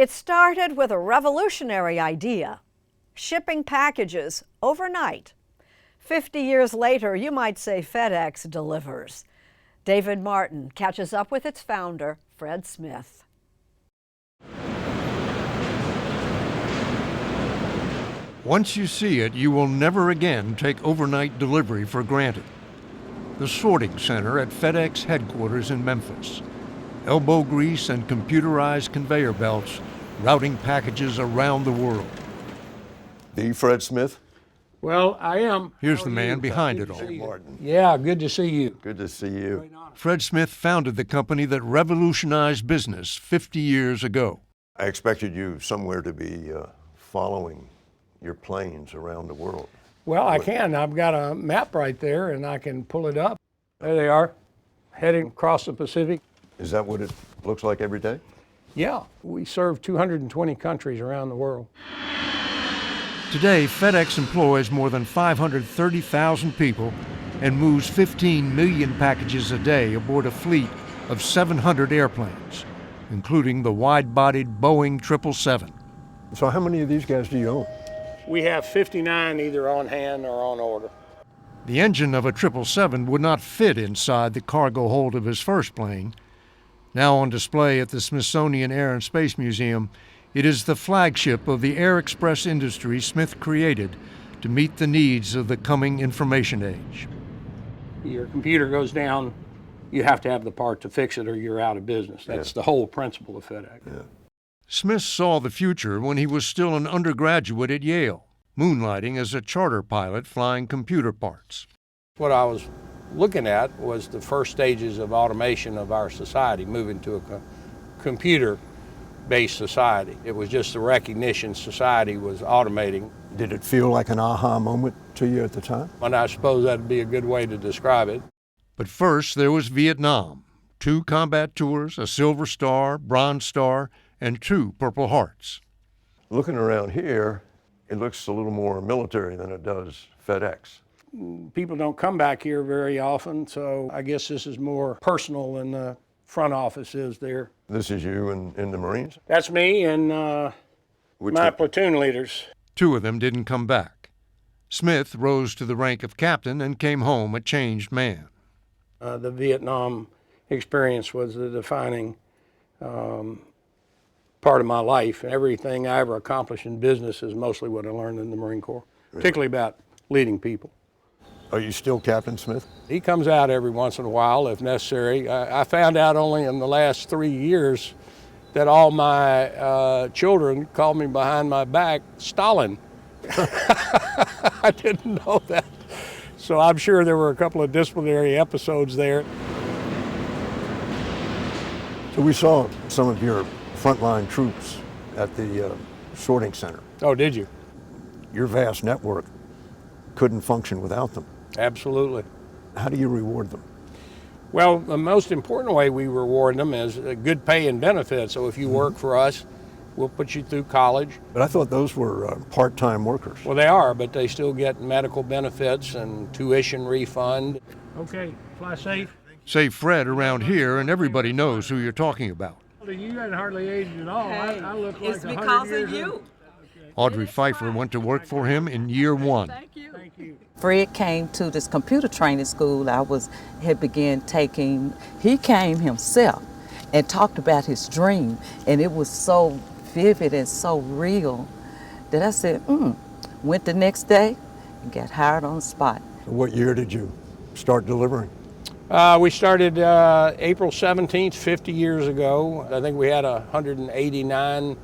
It started with a revolutionary idea: shipping packages overnight. 50 years later, you might say FedEx delivers. David Martin catches up with its founder, Fred Smith. Once you see it, you will never again take overnight delivery for granted. The sorting center at FedEx headquarters in Memphis. Elbow grease and computerized conveyor belts routing packages around the world. The Fred Smith? Well, I am. Here's the man behind it all. Martin. Yeah, good to see you. Good to see you. Fred Smith founded the company that revolutionized business 50 years ago. I expected you somewhere to be following your planes around the world. Well, I can. I've got a map right there, and I can pull it up. There they are, heading across the Pacific. Is that what it looks like every day? Yeah, we serve 220 countries around the world. Today, FedEx employs more than 530,000 people and moves 15 million packages a day aboard a fleet of 700 airplanes, including the wide-bodied Boeing 777. So how many of these guys do you own? We have 59 either on hand or on order. The engine of a 777 would not fit inside the cargo hold of his first plane. Now on display at the Smithsonian Air and Space Museum, it is the flagship of the air express industry Smith created to meet the needs of the coming information age. Your computer goes down, you have to have the part to fix it or you're out of business. That's the whole principle of FedEx. Yeah. Smith saw the future when he was still an undergraduate at Yale, moonlighting as a charter pilot flying computer parts. What I was looking at was the first stages of automation of our society, moving to a computer-based society. It was just the recognition society was automating. Did it feel like an aha moment to you at the time? And I suppose that'd be a good way to describe it. But first there was Vietnam, 2 combat tours, a Silver Star, Bronze Star, and 2 Purple Hearts. Looking around here, it looks a little more military than it does FedEx. People don't come back here very often, so I guess this is more personal than the front office is there. This is you in the Marines? That's me and my platoon leaders. 2 of them didn't come back. Smith rose to the rank of captain and came home a changed man. The Vietnam experience was the defining part of my life. Everything I ever accomplished in business is mostly what I learned in the Marine Corps, particularly about leading people. Are you still Captain Smith? He comes out every once in a while if necessary. I found out only in the last 3 years that all my children called me behind my back Stalin. I didn't know that. So I'm sure there were a couple of disciplinary episodes there. So we saw some of your frontline troops at the sorting center. Oh, did you? Your vast network couldn't function without them. Absolutely. How do you reward them? Well, the most important way we reward them is good pay and benefits. So if you work for us, we'll put you through college. But I thought those were part-time workers. Well, they are, but they still get medical benefits and tuition refund. Okay, fly safe. Say Fred around here and everybody knows who you're talking about. You hadn't hardly aged at all. Hey, I look like it's because of you. Audrey Pfeiffer went to work for him in year 1. Thank you. Thank you. Fred came to this computer training school had begun taking. He came himself and talked about his dream, and it was so vivid and so real that I said, went the next day and got hired on the spot. What year did you start delivering? We started April 17th, 50 years ago. I think we had 189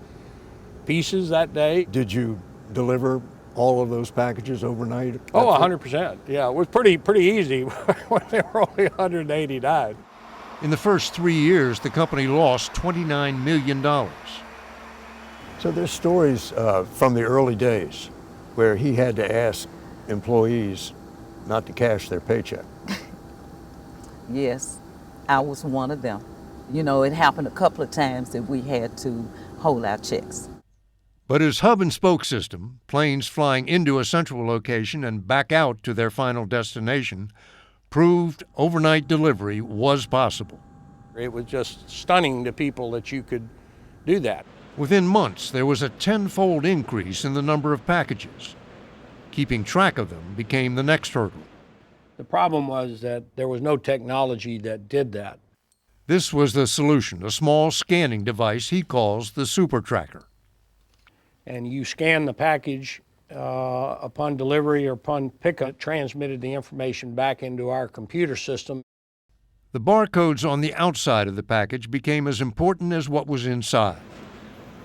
pieces that day. Did you deliver all of those packages overnight? Oh, 100%. Yeah, it was pretty easy when there were only 189. In the first 3 years, the company lost $29 million. So there's stories from the early days where he had to ask employees not to cash their paycheck. Yes, I was one of them. You know, it happened a couple of times that we had to hold our checks. But his hub and spoke system, planes flying into a central location and back out to their final destination, proved overnight delivery was possible. It was just stunning to people that you could do that. Within months, there was a tenfold increase in the number of packages. Keeping track of them became the next hurdle. The problem was that there was no technology that did that. This was the solution, a small scanning device he calls the Super Tracker. And you scan the package upon delivery or upon pickup, it transmitted the information back into our computer system. The barcodes on the outside of the package became as important as what was inside.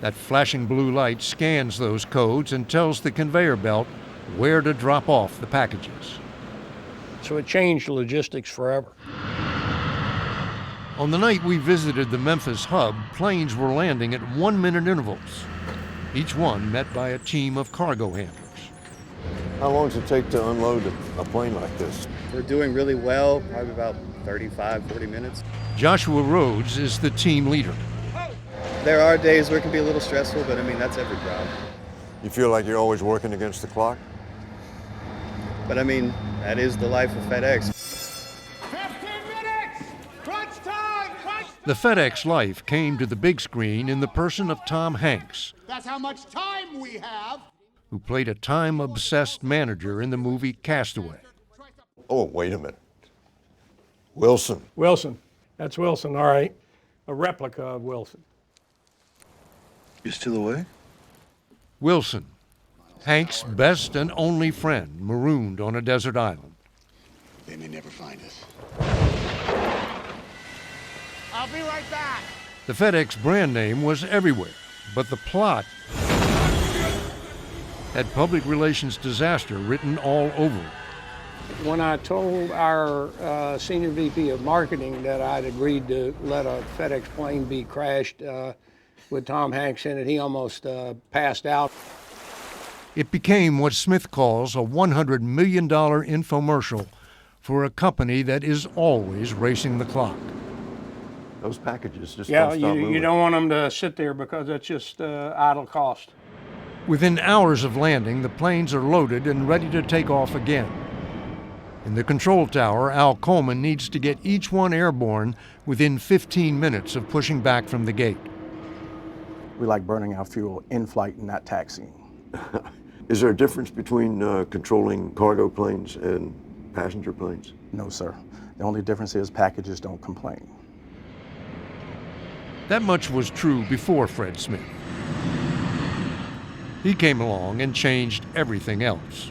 That flashing blue light scans those codes and tells the conveyor belt where to drop off the packages. So it changed logistics forever. On the night we visited the Memphis hub, planes were landing at 1-minute intervals, each one met by a team of cargo handlers. How long does it take to unload a plane like this? We're doing really well, probably about 35, 40 minutes. Joshua Rhodes is the team leader. There are days where it can be a little stressful, but I mean, that's every job. You feel like you're always working against the clock? But I mean, that is the life of FedEx. 15 minutes! Crunch time! The FedEx life came to the big screen in the person of Tom Hanks, That's how much time we have. who played a time-obsessed manager in the movie Castaway. Oh, wait a minute. Wilson. Wilson, that's Wilson, all right. A replica of Wilson. You're still away? Wilson, Hank's best and only friend, marooned on a desert island. They may never find us. I'll be right back. The FedEx brand name was everywhere, but the plot had public relations disaster written all over it. When I told our senior VP of marketing that I'd agreed to let a FedEx plane be crashed with Tom Hanks in it, he almost passed out. It became what Smith calls a $100 million infomercial for a company that is always racing the clock. Those packages just Yeah, don't stop moving. you don't want them to sit there because that's just idle cost. Within hours of landing, the planes are loaded and ready to take off again. In the control tower, Al Coleman needs to get each one airborne within 15 minutes of pushing back from the gate. We like burning our fuel in flight and not taxiing. Is there a difference between controlling cargo planes and passenger planes? No, sir. The only difference is packages don't complain. That much was true before Fred Smith. He came along and changed everything else.